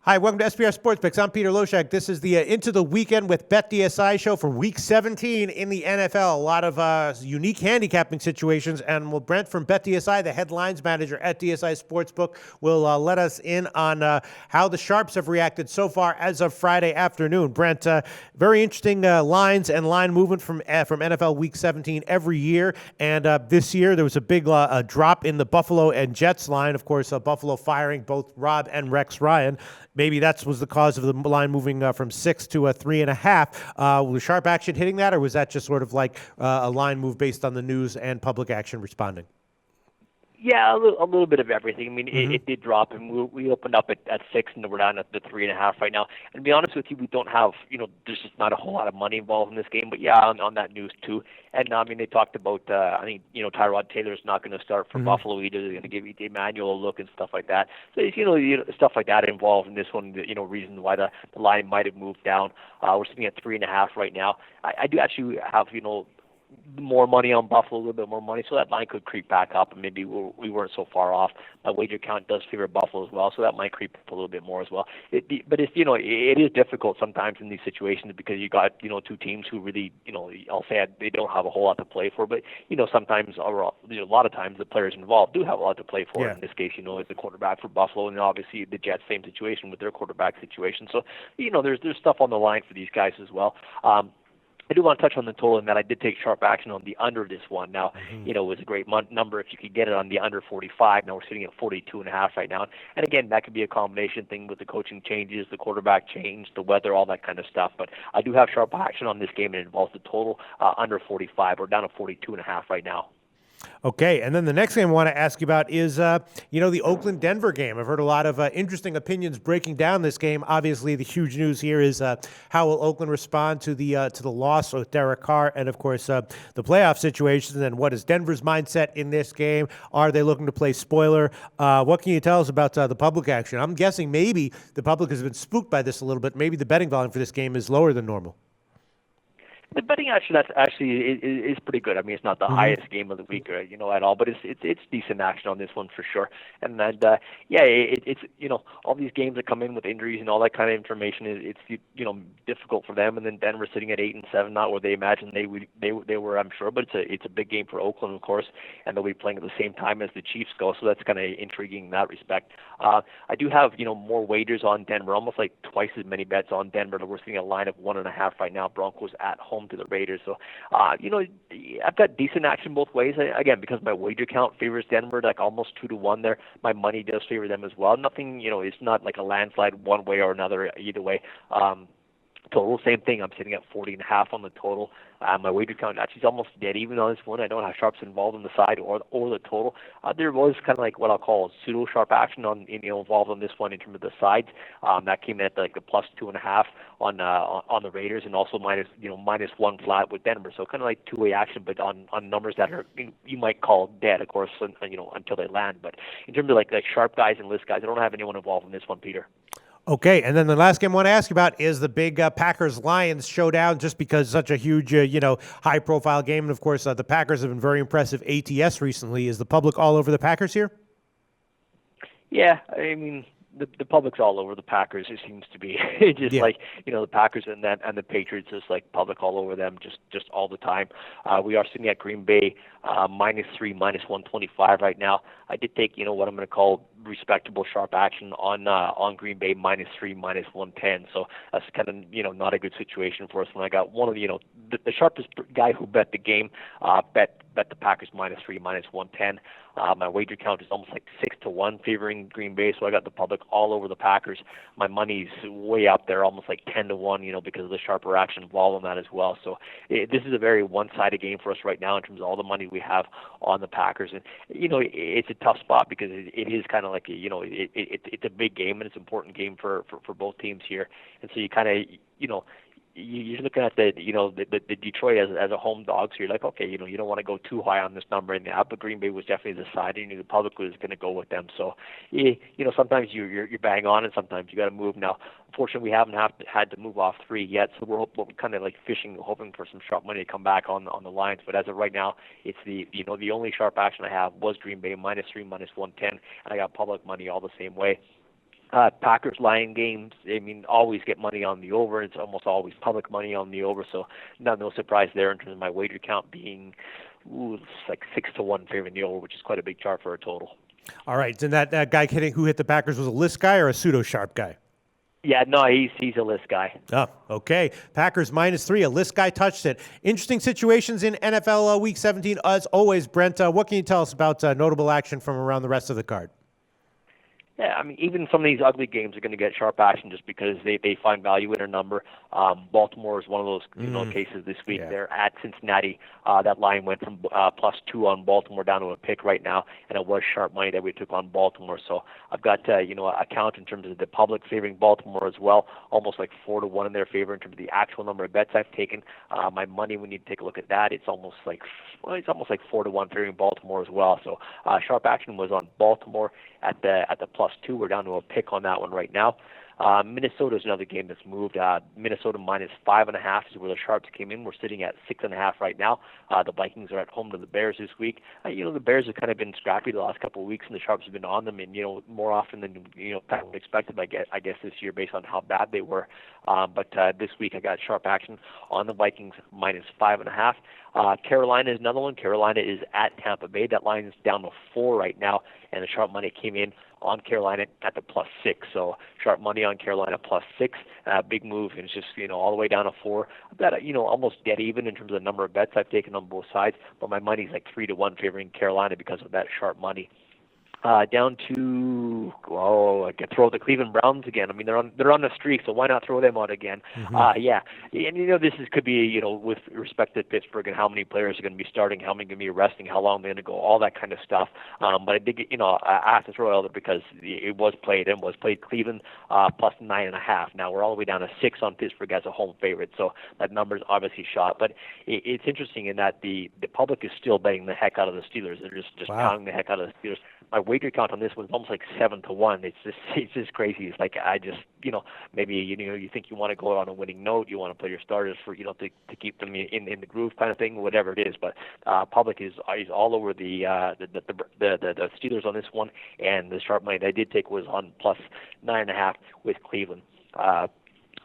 Hi, welcome to SBR Sports Picks. I'm Peter Loshak. This is the Into the Weekend with Bet DSI show for Week 17 in the NFL. A lot of unique handicapping situations, and Brent from Bet DSI, the headlines manager at DSI Sportsbook, will let us in on how the Sharps have reacted so far as of Friday afternoon. Brent, very interesting lines and line movement from NFL Week 17 every year, and this year there was a big drop in the Buffalo and Jets line. Of course, Buffalo firing both Rob and Rex Ryan. Maybe that was the cause of the line moving from 6 to 3.5. Was sharp action hitting that, or was that just sort of like a line move based on the news and public action responding? Yeah, a little bit of everything. I mean, it did drop, and we opened up at 6, and we're down at the 3.5 right now. And to be honest with you, we don't have, there's just not a whole lot of money involved in this game. But yeah, on that news too. And I mean, they talked about, I think, Tyrod Taylor's not going to start for Buffalo either. They're going to give E.J. Manuel a look and stuff like that. So stuff like that involved in this one. Reason why the line might have moved down. We're sitting at 3.5 right now. I do actually have more money on Buffalo, a little bit more money, so that line could creep back up, and maybe we weren't so far off. My wager count does favor Buffalo as well, so that might creep up a little bit more as well. But it's it is difficult sometimes in these situations because you got two teams who really I'll say they don't have a whole lot to play for, but sometimes or a lot of times the players involved do have a lot to play for. Yeah. In this case, it's the quarterback for Buffalo, and obviously the Jets same situation with their quarterback situation. So there's stuff on the line for these guys as well. I do want to touch on the total in that I did take sharp action on the under this one. Now, it was a great number if you could get it on the under 45. Now we're sitting at 42.5 right now. And again, that could be a combination thing with the coaching changes, the quarterback change, the weather, all that kind of stuff. But I do have sharp action on this game, and it involves the total under 45. We're down to 42.5 right now. Okay, and then the next game I want to ask you about is, the Oakland-Denver game. I've heard a lot of interesting opinions breaking down this game. Obviously, the huge news here is how will Oakland respond to the loss of Derek Carr, and of course the playoff situations. And what is Denver's mindset in this game? Are they looking to play spoiler? What can you tell us about the public action? I'm guessing maybe the public has been spooked by this a little bit. Maybe the betting volume for this game is lower than normal. The betting action is pretty good. I mean, it's not the highest game of the week, at all, but it's decent action on this one for sure. And then, it's all these games that come in with injuries and all that kind of information. It's difficult for them. And then Denver sitting at 8-7, not where they imagined they were, I'm sure. But it's a big game for Oakland, of course, and they'll be playing at the same time as the Chiefs go. So that's kind of intriguing in that respect. I do have more wagers on Denver, almost like twice as many bets on Denver. We're sitting at a line of 1.5 right now. Broncos at home to the Raiders. So, I've got decent action both ways. Again, because my wager count favors Denver, like almost 2-1 there. My money does favor them as well. Nothing, it's not like a landslide one way or another either way. Total, same thing. I'm sitting at 40.5 on the total. My wager count actually is almost dead even on this one. I don't have sharps involved on the side or the total. There was kind of like what I'll call pseudo sharp action involved on this one in terms of the sides. That came in at like the plus 2.5 on the Raiders, and also -1 flat with Denver. So kind of like two-way action, but on numbers that are you might call dead, of course, until they land. But in terms of like sharp guys and list guys, I don't have anyone involved in this one, Peter. Okay, and then the last game I want to ask you about is the big Packers-Lions showdown, just because such a huge, high-profile game. And, of course, the Packers have been very impressive ATS recently. Is the public all over the Packers here? Yeah, I mean, the public's all over the Packers. It seems to be like the Packers and the Patriots is like public all over them just all the time. We are sitting at Green Bay -3, -125 right now. I did take what I'm going to call respectable sharp action on Green Bay -3, -110. So that's kind of not a good situation for us. When I got one of the sharpest guy who bet the game bet the Packers -3, -110. My wager count is almost like 6-1 favoring Green Bay, so I got the public all over the Packers. My money's way up there, almost like 10-1, because of the sharper action involved in that as well. So this is a very one-sided game for us right now in terms of all the money we have on the Packers. And it's a tough spot because it is kind of like it's a big game, and it's an important game for both teams here. And so you kind of you're looking at the Detroit as a home dog, so you're like, okay, you don't want to go too high on this number, and but Green Bay was definitely the side, and the public was going to go with them. So, sometimes you're bang on, and sometimes you got to move. Now, unfortunately, we haven't had to move off 3 yet, so we're kind of like fishing, hoping for some sharp money to come back on the lines. But as of right now, it's the only sharp action I have was Green Bay -3, -110, and I got public money all the same way. Packers-Lion games, I mean, always get money on the over. It's almost always public money on the over, so no surprise there in terms of my wager count being it's like 6-1 favorite in the over, which is quite a big chart for a total. All right, and that guy who hit the Packers was a list guy or a pseudo-sharp guy? Yeah, no, he's a list guy. Oh, okay. Packers -3. A list guy touched it. Interesting situations in NFL Week 17. As always, Brent, what can you tell us about notable action from around the rest of the card? Yeah, I mean, even some of these ugly games are going to get sharp action just because they find value in a number. Baltimore is one of those cases this week. Yeah. They're at Cincinnati. That line went from +2 on Baltimore down to a pick right now, and it was sharp money that we took on Baltimore. So I've got a count in terms of the public favoring Baltimore as well, almost like 4-1 in their favor in terms of the actual number of bets I've taken. My money, when you take a look at that, it's almost like 4-1 favoring Baltimore as well. So sharp action was on Baltimore at the +2. We're down to a pick on that one right now. Minnesota is another game that's moved. Minnesota -5.5 is where the sharps came in. We're sitting at 6.5 right now. The Vikings are at home to the Bears this week. The Bears have kind of been scrappy the last couple of weeks, and the sharps have been on them, and more often than expected. I guess this year based on how bad they were. But this week I got sharp action on the Vikings -5.5. Carolina is another one. Carolina is at Tampa Bay. That line is down to 4 right now, and the sharp money came in on Carolina at the +6. So sharp money on Carolina +6. Big move, and it's just all the way down to 4. I've got almost dead even in terms of the number of bets I've taken on both sides, but my money's like 3-1 favoring Carolina because of that sharp money. Down to I could throw the Cleveland Browns again. I mean, they're on the streak, so why not throw them out again? Yeah, and this could be with respect to Pittsburgh and how many players are going to be starting, how many going to be resting, how long they're going to go, all that kind of stuff. But I did get I have to throw it out there because it was played Cleveland +9.5. Now we're all the way down to 6 on Pittsburgh as a home favorite, so that number's obviously shot. But it's interesting in that the public is still betting the heck out of the Steelers. They're just pounding the heck out of the Steelers. My wager count on this one's almost like 7-1. It's just crazy. It's like I just maybe you think you want to go on a winning note, you want to play your starters for to keep them in the groove kind of thing, whatever it is. But public is all over the Steelers on this one, and the sharp money that I did take was on +9.5 with Cleveland.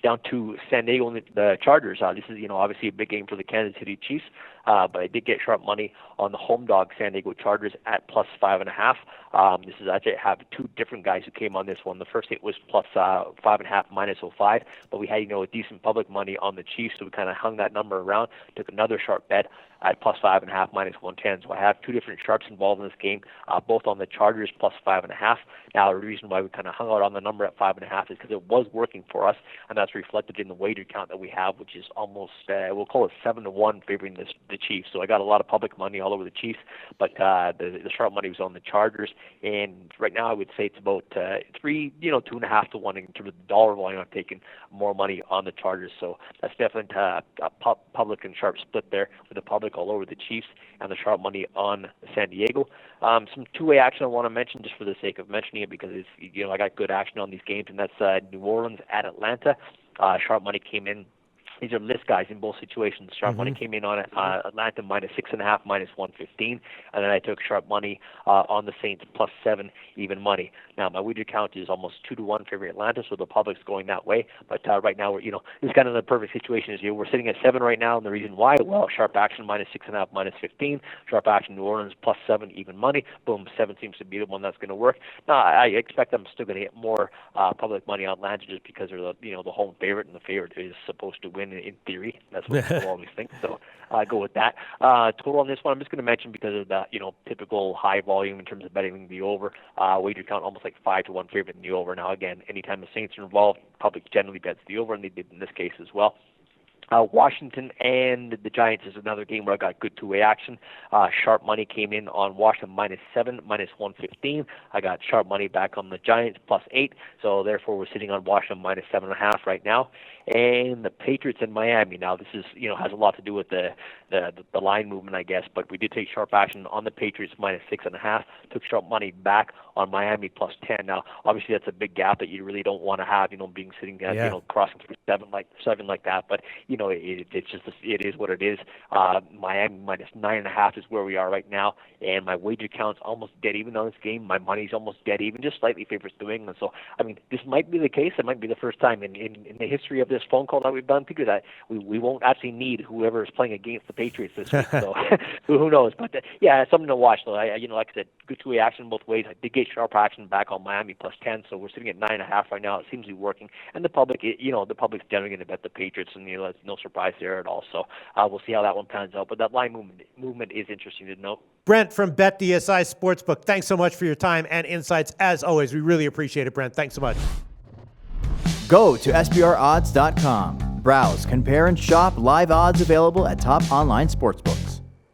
Down to San Diego and the Chargers. This is obviously a big game for the Kansas City Chiefs. But I did get sharp money on the home dog San Diego Chargers at +5.5. This is actually I have two different guys who came on this one. The first hit was +5.5 -05, but we had a decent public money on the Chiefs, so we kind of hung that number around. Took another sharp bet at +5.5 -110. So I have two different sharps involved in this game, both on the Chargers +5.5. Now the reason why we kind of hung out on the number at 5.5 is because it was working for us, and that's reflected in the wager count that we have, which is almost we'll call it 7-1 favoring the Chiefs. So I got a lot of public money all over the Chiefs, but the sharp money was on the Chargers, and right now I would say it's about 2.5 to 1 in terms of the dollar volume. I'm taking more money on the Chargers, so that's definitely a public and sharp split there with the public all over the Chiefs and the sharp money on San Diego. Some two-way action I want to mention just for the sake of mentioning it because it's I got good action on these games, and that's New Orleans at Atlanta. Sharp money came in. These are list guys in both situations. Sharp money came in on Atlanta -6.5 -115, and then I took sharp money on the Saints +7 even money. Now my wager count is almost 2-1 favoring Atlanta, so the public's going that way. But right now we're it's kind of the perfect situation. We're sitting at 7 right now, and the reason why, well, sharp action -6.5 -15, sharp action New Orleans +7 even money. Boom, 7 seems to be the one that's going to work. Now I expect I'm still going to get more public money on Atlanta just because they're the home favorite, and the favorite is supposed to win in theory. That's what people always think. So I go with that. Total on this one, I'm just going to mention because of the typical high volume in terms of betting the over. Wager count almost like 5-1 favorite in the over. Now again, anytime the Saints are involved, public generally bets the over, and they did in this case as well. Washington and the Giants is another game where I got good two-way action. Sharp money came in on Washington -7 -115. I got sharp money back on the Giants +8. So therefore, we're sitting on Washington -7.5 right now. And the Patriots in Miami. Now this is has a lot to do with the line movement, I guess. But we did take sharp action on the Patriots -6.5. Took sharp money back on Miami +10. Now obviously that's a big gap that you really don't want to have. Being sitting at crossing through seven like that. But it is what it is. Miami minus 9.5 is where we are right now, and my wager count's almost dead even on this game. My money's almost dead even, just slightly favors New England. So, I mean, this might be the case. It might be the first time in the history of this phone call that we've done, Peter, that we won't actually need whoever is playing against the Patriots this week. So, who knows? But yeah, it's something to watch. Though, like I said, good two-way action both ways. I did get sharp action back on Miami plus 10, so we're sitting at 9.5 right now. It seems to be working, and the public's generally going to bet the Patriots, and that's no surprise there at all. So we'll see how that one pans out. But that line movement is interesting to note. Brent from Bet DSI Sportsbook, thanks so much for your time and insights. As always, we really appreciate it, Brent. Thanks so much. Go to SBRodds.com. Browse, compare, and shop live odds available at top online sportsbooks.